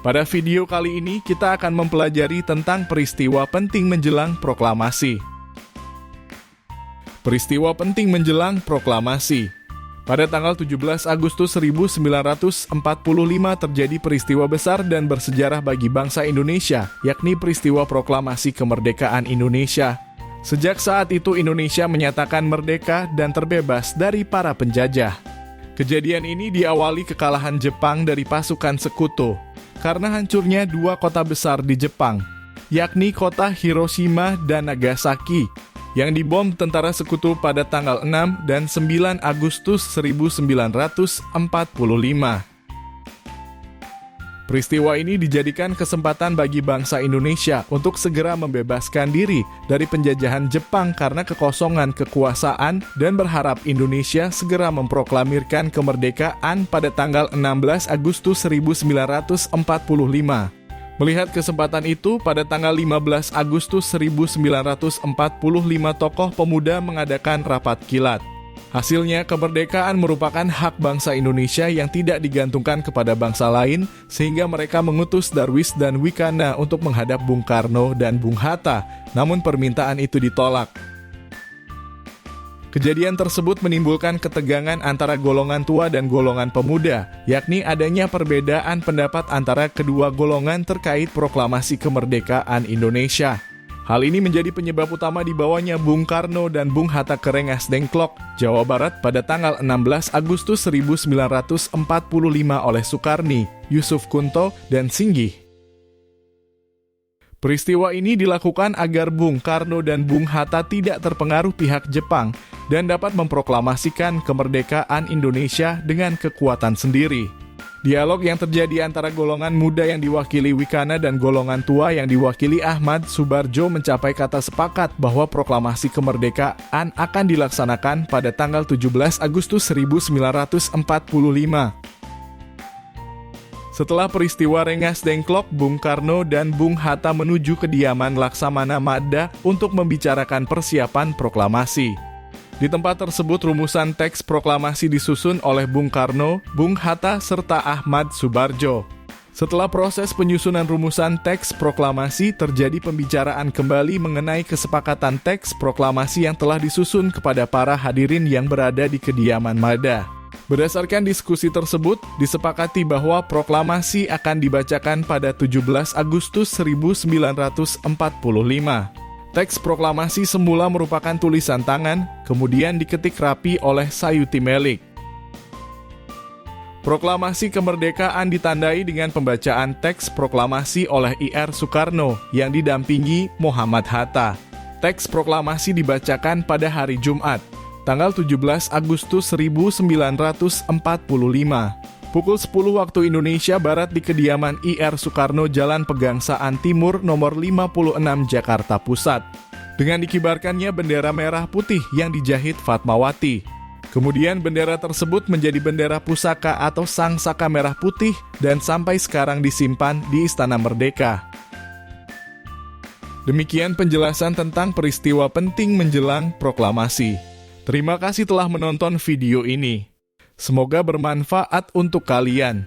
Pada video kali ini kita akan mempelajari tentang peristiwa penting menjelang proklamasi. Peristiwa penting menjelang proklamasi. Pada tanggal 17 Agustus 1945 terjadi peristiwa besar dan bersejarah bagi bangsa Indonesia, yakni peristiwa proklamasi kemerdekaan Indonesia. Sejak saat itu Indonesia menyatakan merdeka dan terbebas dari para penjajah. Kejadian ini diawali kekalahan Jepang dari pasukan sekutu karena hancurnya dua kota besar di Jepang, yakni kota Hiroshima dan Nagasaki, yang dibom tentara sekutu pada tanggal 6 dan 9 Agustus 1945. Peristiwa ini dijadikan kesempatan bagi bangsa Indonesia untuk segera membebaskan diri dari penjajahan Jepang karena kekosongan kekuasaan dan berharap Indonesia segera memproklamirkan kemerdekaan pada tanggal 16 Agustus 1945. Melihat kesempatan itu, pada tanggal 15 Agustus 1945 tokoh pemuda mengadakan rapat kilat. Hasilnya, kemerdekaan merupakan hak bangsa Indonesia yang tidak digantungkan kepada bangsa lain, sehingga mereka mengutus Darwis dan Wikana untuk menghadap Bung Karno dan Bung Hatta, namun permintaan itu ditolak. Kejadian tersebut menimbulkan ketegangan antara golongan tua dan golongan pemuda, yakni adanya perbedaan pendapat antara kedua golongan terkait proklamasi kemerdekaan Indonesia. Hal ini menjadi penyebab utama dibawanya Bung Karno dan Bung Hatta ke Rengas Dengklok, Jawa Barat pada tanggal 16 Agustus 1945 oleh Sukarni, Yusuf Kunto, dan Singgih. Peristiwa ini dilakukan agar Bung Karno dan Bung Hatta tidak terpengaruh pihak Jepang dan dapat memproklamasikan kemerdekaan Indonesia dengan kekuatan sendiri. Dialog yang terjadi antara golongan muda yang diwakili Wikana dan golongan tua yang diwakili Ahmad Subarjo mencapai kata sepakat bahwa proklamasi kemerdekaan akan dilaksanakan pada tanggal 17 Agustus 1945. Setelah peristiwa Rengas Dengklok, Bung Karno dan Bung Hatta menuju kediaman Laksamana Madda untuk membicarakan persiapan proklamasi. Di tempat tersebut, rumusan teks proklamasi disusun oleh Bung Karno, Bung Hatta, serta Ahmad Subarjo. Setelah proses penyusunan rumusan teks proklamasi, terjadi pembicaraan kembali mengenai kesepakatan teks proklamasi yang telah disusun kepada para hadirin yang berada di kediaman Madda. Berdasarkan diskusi tersebut, disepakati bahwa proklamasi akan dibacakan pada 17 Agustus 1945. Teks proklamasi semula merupakan tulisan tangan, kemudian diketik rapi oleh Sayuti Melik. Proklamasi kemerdekaan ditandai dengan pembacaan teks proklamasi oleh Ir Soekarno yang didampingi Muhammad Hatta. Teks proklamasi dibacakan pada hari Jumat, tanggal 17 Agustus 1945. Pukul 10 waktu Indonesia Barat di kediaman Ir Soekarno, Jalan Pegangsaan Timur nomor 56 Jakarta Pusat. Dengan dikibarkannya bendera merah putih yang dijahit Fatmawati. Kemudian bendera tersebut menjadi bendera pusaka atau sangsaka merah putih dan sampai sekarang disimpan di Istana Merdeka. Demikian penjelasan tentang peristiwa penting menjelang proklamasi. Terima kasih telah menonton video ini. Semoga bermanfaat untuk kalian.